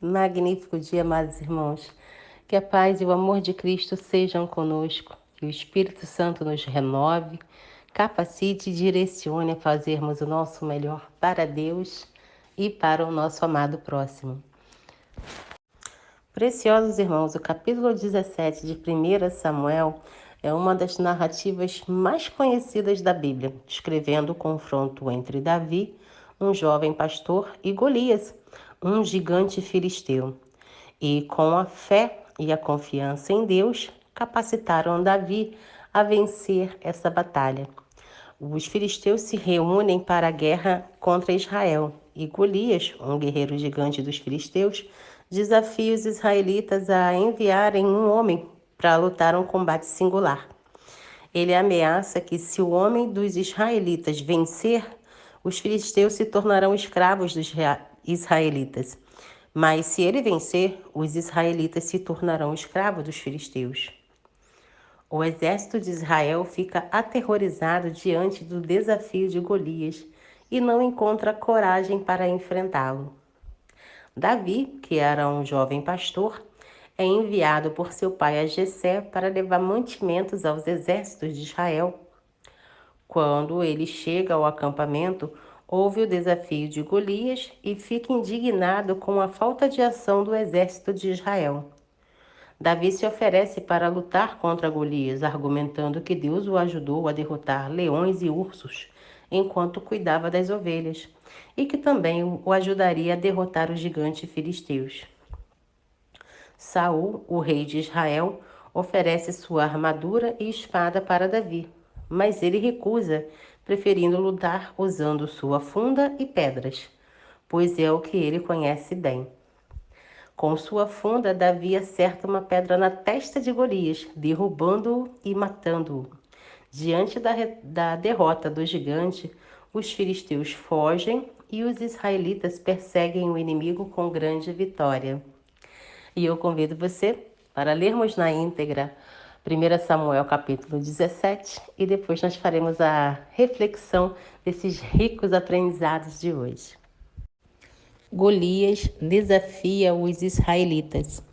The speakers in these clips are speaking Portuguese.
Magnífico dia, amados irmãos. Que a paz e o amor de Cristo sejam conosco, que o Espírito Santo nos renove, capacite e direcione a fazermos o nosso melhor para Deus e para o nosso amado próximo. Preciosos irmãos, o capítulo 17 de 1 Samuel é uma das narrativas mais conhecidas da Bíblia, descrevendo o confronto entre Davi, um jovem pastor, e Golias, um gigante filisteu. E com a fé e a confiança em Deus, capacitaram Davi a vencer essa batalha. Os filisteus se reúnem para a guerra contra Israel e Golias, um guerreiro gigante dos filisteus, desafia os israelitas a enviarem um homem para lutar um combate singular. Ele ameaça que se o homem dos israelitas vencer, os filisteus se tornarão escravos dos israelitas. Mas se ele vencer, os israelitas se tornarão escravos dos filisteus. O exército de Israel fica aterrorizado diante do desafio de Golias e não encontra coragem para enfrentá-lo. Davi, que era um jovem pastor, é enviado por seu pai a Jessé para levar mantimentos aos exércitos de Israel. Quando ele chega ao acampamento, ouve o desafio de Golias e fica indignado com a falta de ação do exército de Israel. Davi se oferece para lutar contra Golias, argumentando que Deus o ajudou a derrotar leões e ursos enquanto cuidava das ovelhas, e que também o ajudaria a derrotar os gigantes filisteus. Saul, o rei de Israel, oferece sua armadura e espada para Davi, mas ele recusa, preferindo lutar usando sua funda e pedras, pois é o que ele conhece bem. Com sua funda, Davi acerta uma pedra na testa de Golias, derrubando-o e matando-o. Diante da derrota do gigante, os filisteus fogem e os israelitas perseguem o inimigo com grande vitória. E eu convido você para lermos na íntegra 1 Samuel capítulo 17 e depois nós faremos a reflexão desses ricos aprendizados de hoje. Golias desafia os israelitas.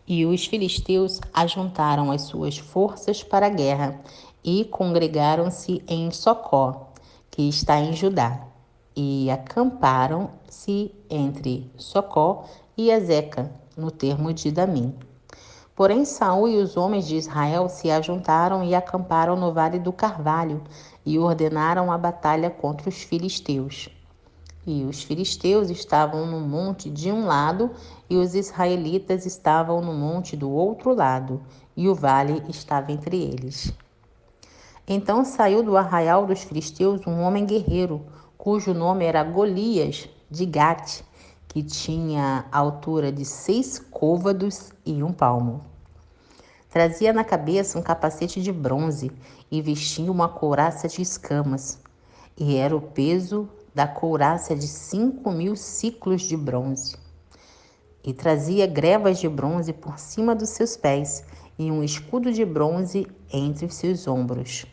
E os filisteus ajuntaram as suas forças para a guerra e congregaram-se em Socó, que está em Judá, e acamparam-se entre Socó e Azeca, no termo de Damim. Porém, Saul e os homens de Israel se ajuntaram e acamparam no Vale do Carvalho e ordenaram a batalha contra os filisteus. E os filisteus estavam no monte de um lado e os israelitas estavam no monte do outro lado, e o vale estava entre eles. Então saiu do arraial dos filisteus um homem guerreiro, cujo nome era Golias de Gate, que tinha altura de 6 côvados e 1 palmo. Trazia na cabeça um capacete de bronze e vestia uma couraça de escamas, e era o peso da couraça de 5.000 ciclos de bronze. E trazia grevas de bronze por cima dos seus pés e um escudo de bronze entre os seus ombros.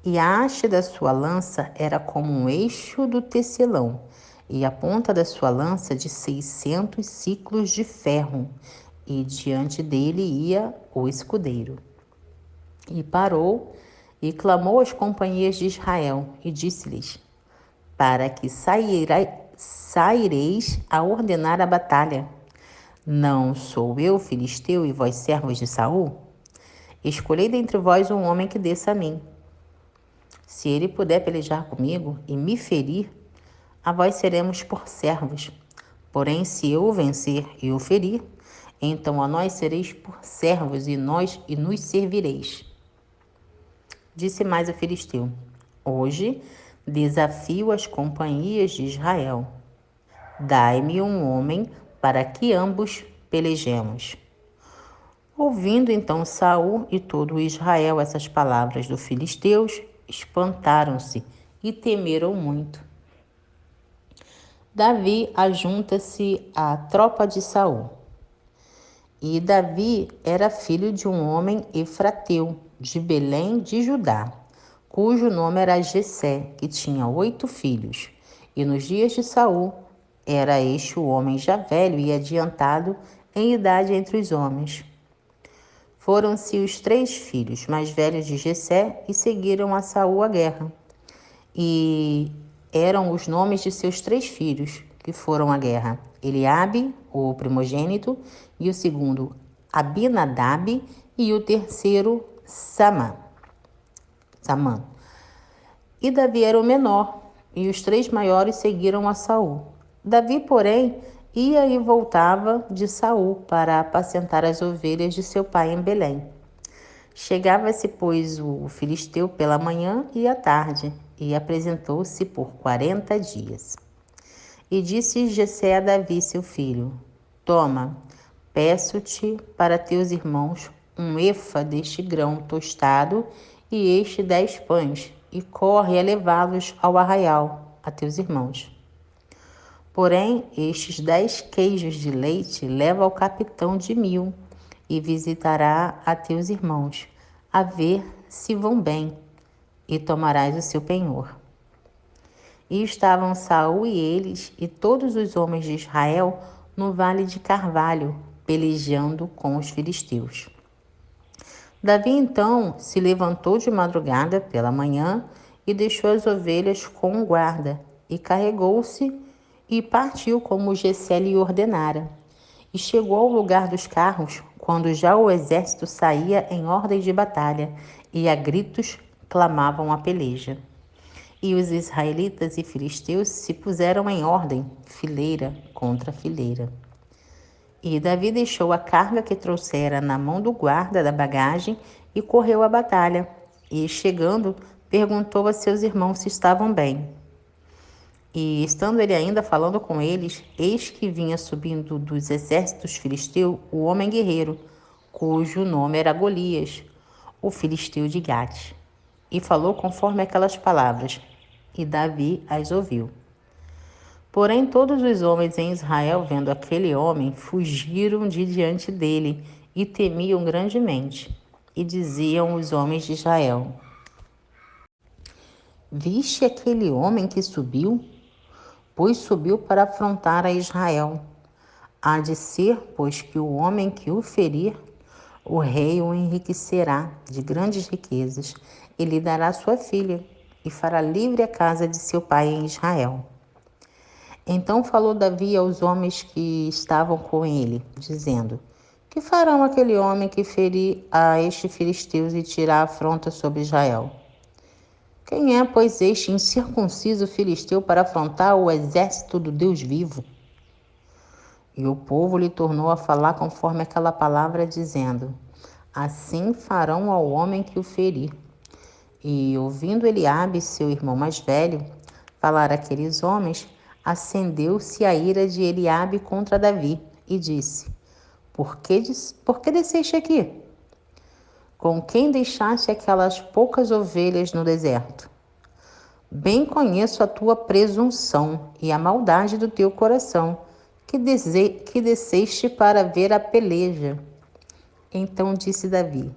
E a haste da sua lança era como um eixo do tecelão, e a ponta da sua lança de 600 ciclos de ferro, e diante dele ia o escudeiro. E parou e clamou às companhias de Israel, e disse-lhes: para que saireis a ordenar a batalha. Não sou eu filisteu e vós servos de Saul? Escolhei dentre vós um homem que desça a mim. Se ele puder pelejar comigo e me ferir, a vós seremos por servos. Porém, se eu o vencer e o ferir, então a nós sereis por servos e nos servireis. Disse mais o filisteu: hoje desafio as companhias de Israel. Dai-me um homem para que ambos pelejemos. Ouvindo então Saul e todo Israel essas palavras do filisteus, espantaram-se e temeram muito. Davi ajunta-se à tropa de Saul. E Davi era filho de um homem efrateu, de Belém de Judá, cujo nome era Jessé, que tinha 8 filhos. E nos dias de Saul, Era este o homem já velho e adiantado em idade entre os homens. Foram-se os 3 filhos mais velhos de Jessé e seguiram a Saul à guerra. E eram os nomes de seus 3 filhos que foram à guerra: Eliabe, o primogênito, e o segundo Abinadab, e o terceiro Samã. E Davi era o menor, e os 3 maiores seguiram a Saul. Davi, porém, ia e voltava de Saul para apacentar as ovelhas de seu pai em Belém. Chegava-se, pois, o filisteu pela manhã e à tarde, e apresentou-se por 40 dias. E disse Jessé a Davi, seu filho: Toma, peço-te para teus irmãos um efa deste grão tostado e 10 pães, e corre a levá-los ao arraial, a teus irmãos. Porém, estes 10 queijos de leite leva ao capitão de 1000, e visitará a teus irmãos, a ver se vão bem, e tomarás o seu penhor. E estavam Saul e eles e todos os homens de Israel no vale de Carvalho, pelejando com os filisteus. Davi então se levantou de madrugada pela manhã e deixou as ovelhas com o guarda, e carregou-se e partiu como Jessé lhe ordenara. E chegou ao lugar dos carros, quando já o exército saía em ordem de batalha, e a gritos clamavam a peleja. E os israelitas e filisteus se puseram em ordem, fileira contra fileira. E Davi deixou a carga que trouxera na mão do guarda da bagagem e correu à batalha. E, chegando, perguntou a seus irmãos se estavam bem. E, estando ele ainda falando com eles, eis que vinha subindo dos exércitos filisteus o homem guerreiro, cujo nome era Golias, o filisteu de Gate. E falou conforme aquelas palavras, e Davi as ouviu. Porém, todos os homens em Israel, vendo aquele homem, fugiram de diante dele e temiam grandemente. E diziam os homens de Israel: Viste aquele homem que subiu? Pois subiu para afrontar a Israel. Há de ser, pois, que o homem que o ferir, o rei o enriquecerá de grandes riquezas, e lhe dará sua filha, e fará livre a casa de seu pai em Israel. Então falou Davi aos homens que estavam com ele, dizendo: Que farão aquele homem que ferir a este filisteu e tirar a afronta sobre Israel? Quem é, pois, este incircunciso filisteu para afrontar o exército do Deus vivo? E o povo lhe tornou a falar conforme aquela palavra, dizendo: Assim farão ao homem que o ferir. E, ouvindo Eliabe, seu irmão mais velho, falar aqueles homens, acendeu-se a ira de Eliabe contra Davi, e disse: Por que desceste aqui? Com quem deixaste aquelas poucas ovelhas no deserto? Bem conheço a tua presunção e a maldade do teu coração, que desceste para ver a peleja. Então disse Davi: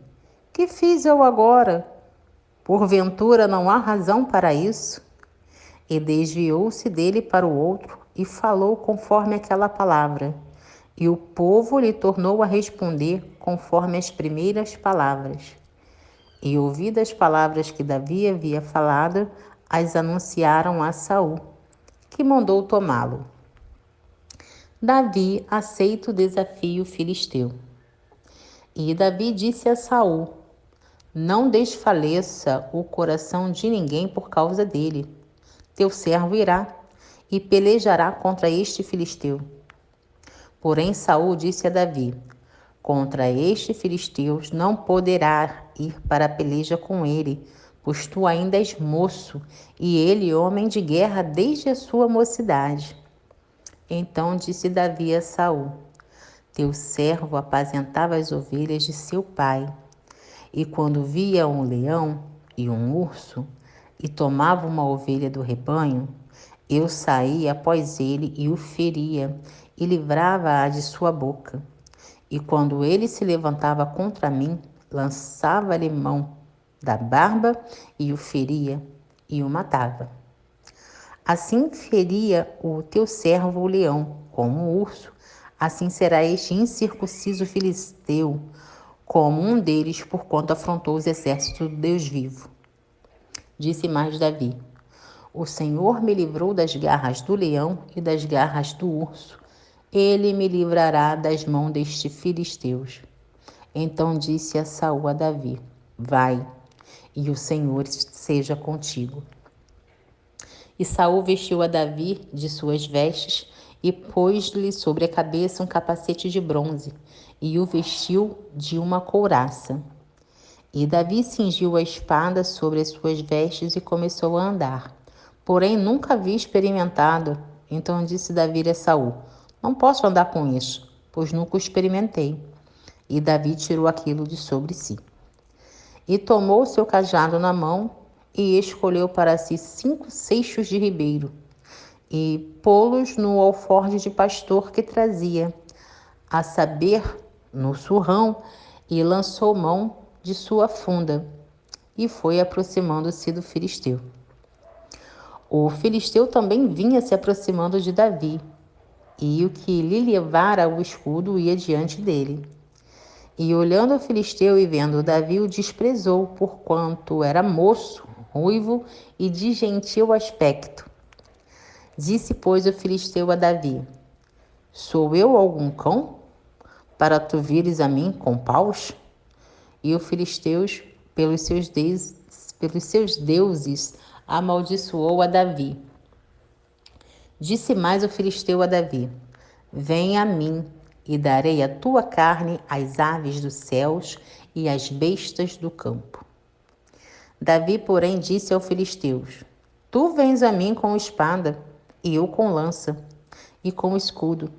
Que fiz eu agora? Porventura não há razão para isso? E desviou-se dele para o outro e falou conforme aquela palavra. E o povo lhe tornou a responder conforme as primeiras palavras. E ouvidas as palavras que Davi havia falado, as anunciaram a Saul, que mandou tomá-lo. Davi aceita o desafio filisteu. E Davi disse a Saul: Não desfaleça o coração de ninguém por causa dele. Teu servo irá e pelejará contra este filisteu. Porém Saul disse a Davi: Contra este filisteu não poderá ir para a peleja com ele, pois tu ainda és moço, e ele homem de guerra desde a sua mocidade. Então disse Davi a Saul: Teu servo apacentava as ovelhas de seu pai, e quando via um leão e um urso, e tomava uma ovelha do rebanho, eu saía após ele e o feria, e livrava-a de sua boca. E quando ele se levantava contra mim, lançava-lhe mão da barba, e o feria, e o matava. Assim feria o teu servo o leão, como o urso, assim será este incircunciso filisteu, como um deles, porquanto afrontou os exércitos do Deus vivo. Disse mais Davi: o Senhor me livrou das garras do leão e das garras do urso. Ele me livrará das mãos destes filisteus. Então disse a Saul a Davi: vai, e o Senhor seja contigo. E Saul vestiu a Davi de suas vestes e pôs-lhe sobre a cabeça um capacete de bronze e o vestiu de uma couraça. E Davi cingiu a espada sobre as suas vestes e começou a andar. Porém, nunca havia experimentado. Então disse Davi a Saul: não posso andar com isso, pois nunca o experimentei. E Davi tirou aquilo de sobre si. E tomou seu cajado na mão e escolheu para si 5 seixos de ribeiro e pô-los no alforje de pastor que trazia, a saber, no surrão, e lançou mão de sua funda e foi aproximando-se do filisteu. O filisteu também vinha se aproximando de Davi, e o que lhe levara o escudo ia diante dele. E olhando o filisteu e vendo Davi, o desprezou, porquanto era moço, ruivo e de gentil aspecto. Disse, pois, o filisteu a Davi: sou eu algum cão, para tu vires a mim com paus? E o filisteu, pelos seus deuses, amaldiçoou a Davi. Disse mais o filisteu a Davi: vem a mim, e darei a tua carne às aves dos céus e às bestas do campo. Davi, porém, disse aos filisteus: tu vens a mim com espada, e eu com lança, e com escudo.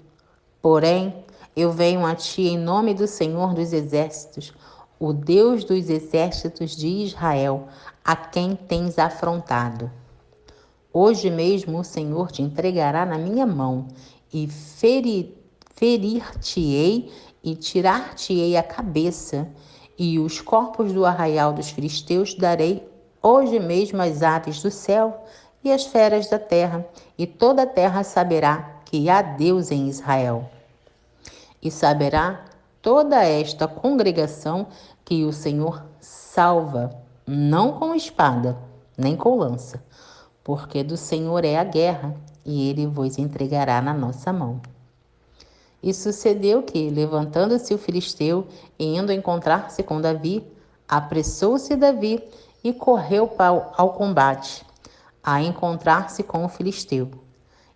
Porém, eu venho a ti em nome do Senhor dos exércitos, o Deus dos exércitos de Israel, a quem tens afrontado. Hoje mesmo o Senhor te entregará na minha mão, e ferir-te-ei e tirar-te-ei a cabeça, e os corpos do arraial dos filisteus darei hoje mesmo às aves do céu e às feras da terra, e toda a terra saberá que há Deus em Israel. E saberá toda esta congregação que o Senhor salva, não com espada, nem com lança, porque do Senhor é a guerra, e ele vos entregará na nossa mão. E sucedeu que, levantando-se o filisteu e indo encontrar-se com Davi, apressou-se Davi e correu ao combate, a encontrar-se com o filisteu.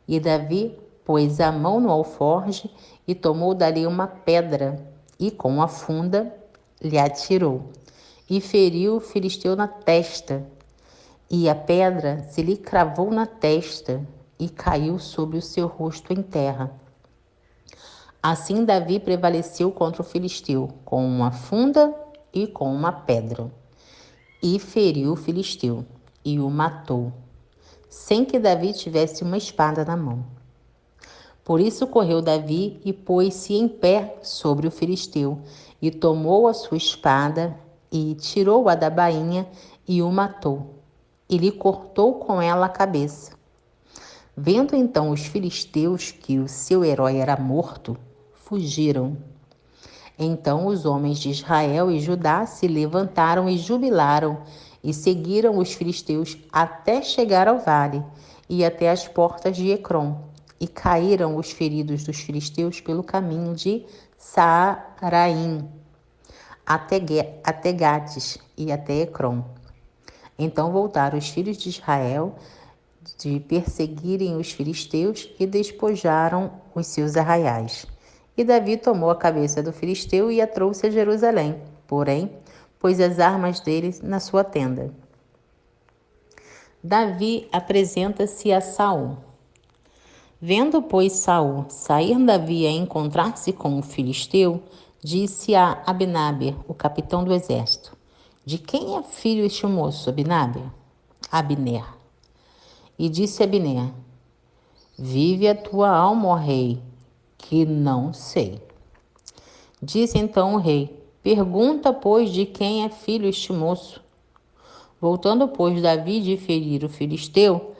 E Davi pôs a mão no alforje e tomou dali uma pedra, e com a funda lhe atirou, e feriu o filisteu na testa. E a pedra se lhe cravou na testa, e caiu sobre o seu rosto em terra. Assim Davi prevaleceu contra o filisteu, com uma funda e com uma pedra. E feriu o filisteu, e o matou, sem que Davi tivesse uma espada na mão. Por isso correu Davi e pôs-se em pé sobre o filisteu, e tomou a sua espada, e tirou-a da bainha, e o matou, e lhe cortou com ela a cabeça. Vendo então os filisteus que o seu herói era morto, fugiram. Então os homens de Israel e Judá se levantaram e jubilaram, e seguiram os filisteus até chegar ao vale, e até as portas de Ecrom. E caíram os feridos dos filisteus pelo caminho de Saaraim, até Gates e até Ecrom. Então voltaram os filhos de Israel de perseguirem os filisteus e despojaram os seus arraiais. E Davi tomou a cabeça do filisteu e a trouxe a Jerusalém, porém pôs as armas dele na sua tenda. Davi apresenta-se a Saul. Vendo, pois, Saul sair Davi a encontrar-se com o filisteu, disse a Abinaber, o capitão do exército: de quem é filho este moço, Abinaber? Abner. E disse Abner: vive a tua alma, ó rei, que não sei. Disse então o rei: pergunta, pois, de quem é filho este moço. Voltando, pois, Davi de ferir o filisteu,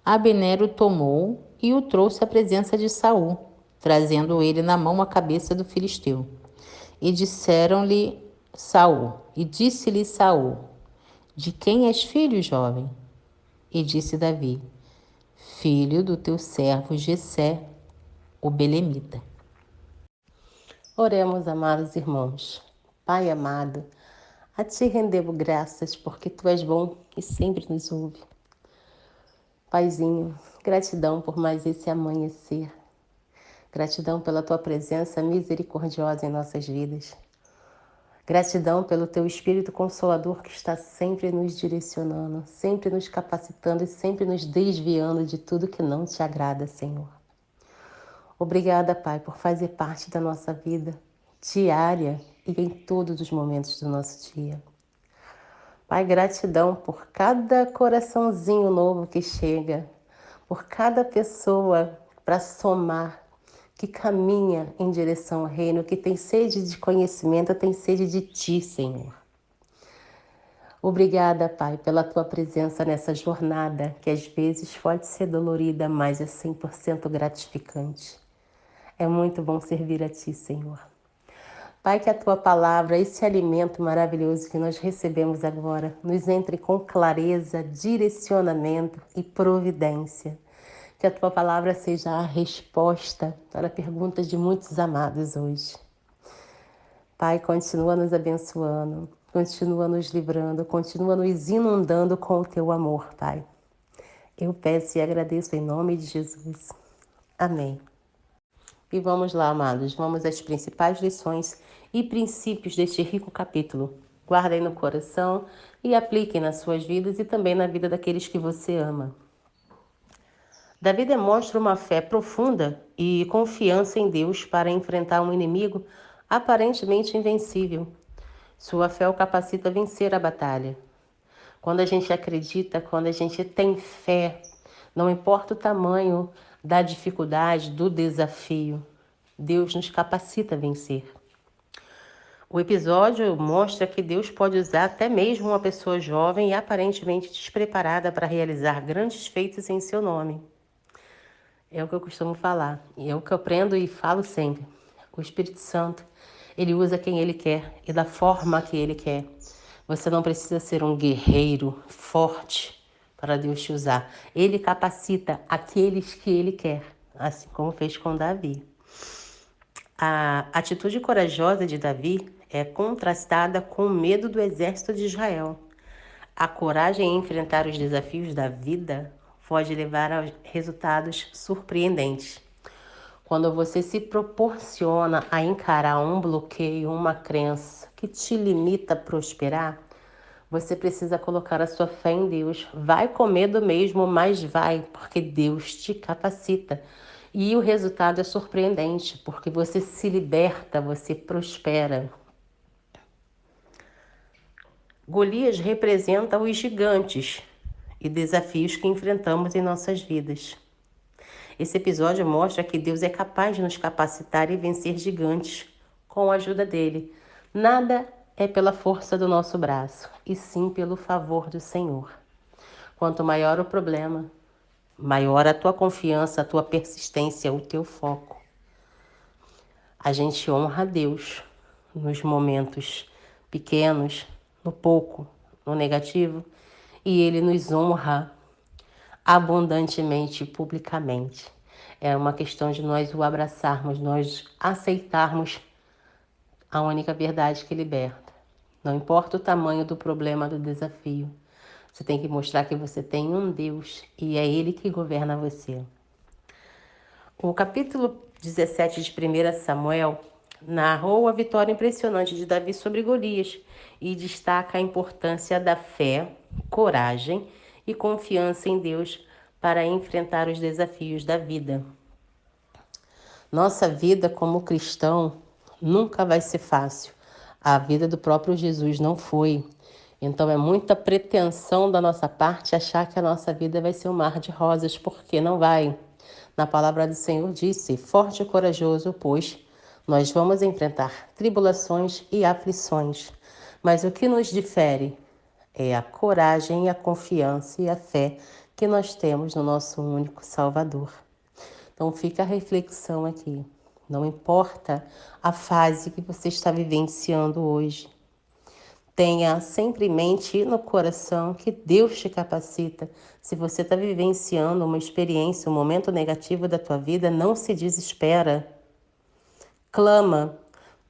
Abner o tomou e o trouxe à presença de Saul, trazendo ele na mão a cabeça do filisteu. E disse-lhe Saul: De quem és filho, jovem? E disse Davi: Filho do teu servo Jessé, o belemita. Oremos, amados irmãos. Pai amado, a Ti rendemos graças porque Tu és bom e sempre nos ouve. Paizinho, gratidão por mais esse amanhecer. Gratidão pela Tua presença misericordiosa em nossas vidas. Gratidão pelo Teu Espírito Consolador que está sempre nos direcionando, sempre nos capacitando e sempre nos desviando de tudo que não Te agrada, Senhor. Obrigada, Pai, por fazer parte da nossa vida diária e em todos os momentos do nosso dia. Pai, gratidão por cada coraçãozinho novo que chega, por cada pessoa para somar, que caminha em direção ao reino, que tem sede de conhecimento, tem sede de Ti, Senhor. Obrigada, Pai, pela Tua presença nessa jornada, que às vezes pode ser dolorida, mas é 100% gratificante. É muito bom servir a Ti, Senhor. Pai, que a Tua palavra, esse alimento maravilhoso que nós recebemos agora, nos entre com clareza, direcionamento e providência. Que a Tua palavra seja a resposta para perguntas de muitos amados hoje. Pai, continua nos abençoando, continua nos livrando, continua nos inundando com o Teu amor, Pai. Eu peço e agradeço em nome de Jesus. Amém. E vamos lá, amados, vamos às principais lições e princípios deste rico capítulo. Guardem no coração e apliquem nas suas vidas e também na vida daqueles que você ama. Davi demonstra uma fé profunda e confiança em Deus para enfrentar um inimigo aparentemente invencível. Sua fé o capacita a vencer a batalha. Quando a gente acredita, quando a gente tem fé, não importa o tamanho da dificuldade, do desafio, Deus nos capacita a vencer. O episódio mostra que Deus pode usar até mesmo uma pessoa jovem e aparentemente despreparada para realizar grandes feitos em seu nome. É o que eu costumo falar, e é o que eu aprendo e falo sempre. O Espírito Santo, ele usa quem ele quer e da forma que ele quer. Você não precisa ser um guerreiro forte para Deus te usar. Ele capacita aqueles que ele quer, assim como fez com Davi. A atitude corajosa de Davi é contrastada com o medo do exército de Israel. A coragem em enfrentar os desafios da vida pode levar a resultados surpreendentes. Quando você se proporciona a encarar um bloqueio, uma crença que te limita a prosperar, você precisa colocar a sua fé em Deus. Vai com medo mesmo, mas vai, porque Deus te capacita. E o resultado é surpreendente, porque você se liberta, você prospera. Golias representa os gigantes e desafios que enfrentamos em nossas vidas. Esse episódio mostra que Deus é capaz de nos capacitar e vencer gigantes com a ajuda dele. Nada é pela força do nosso braço, e sim pelo favor do Senhor. Quanto maior o problema, maior a tua confiança, a tua persistência, o teu foco. A gente honra a Deus nos momentos pequenos, no pouco, no negativo, e Ele nos honra abundantemente, publicamente. É uma questão de nós o abraçarmos, nós aceitarmos a única verdade que liberta. Não importa o tamanho do problema, do desafio. Você tem que mostrar que você tem um Deus e é Ele que governa você. O capítulo 17 de 1 Samuel narrou a vitória impressionante de Davi sobre Golias e destaca a importância da fé, coragem e confiança em Deus para enfrentar os desafios da vida. Nossa vida como cristão nunca vai ser fácil. A vida do próprio Jesus não foi. Então é muita pretensão da nossa parte achar que a nossa vida vai ser um mar de rosas, porque não vai. Na palavra do Senhor disse: forte e corajoso, pois nós vamos enfrentar tribulações e aflições. Mas o que nos difere é a coragem, a confiança e a fé que nós temos no nosso único Salvador. Então fica a reflexão aqui. Não importa a fase que você está vivenciando hoje. Tenha sempre em mente e no coração que Deus te capacita. Se você está vivenciando uma experiência, um momento negativo da tua vida, não se desespera. Clama,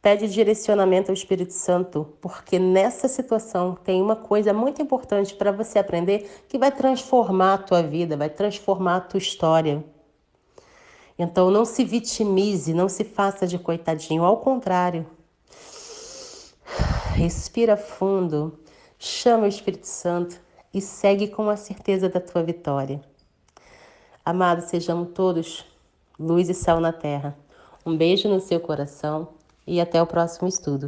pede direcionamento ao Espírito Santo, porque nessa situação tem uma coisa muito importante para você aprender que vai transformar a tua vida, vai transformar a tua história. Então não se vitimize, não se faça de coitadinho, ao contrário. Respira fundo, chama o Espírito Santo e segue com a certeza da tua vitória. Amados, sejamos todos luz e sal na terra. Um beijo no seu coração e até o próximo estudo.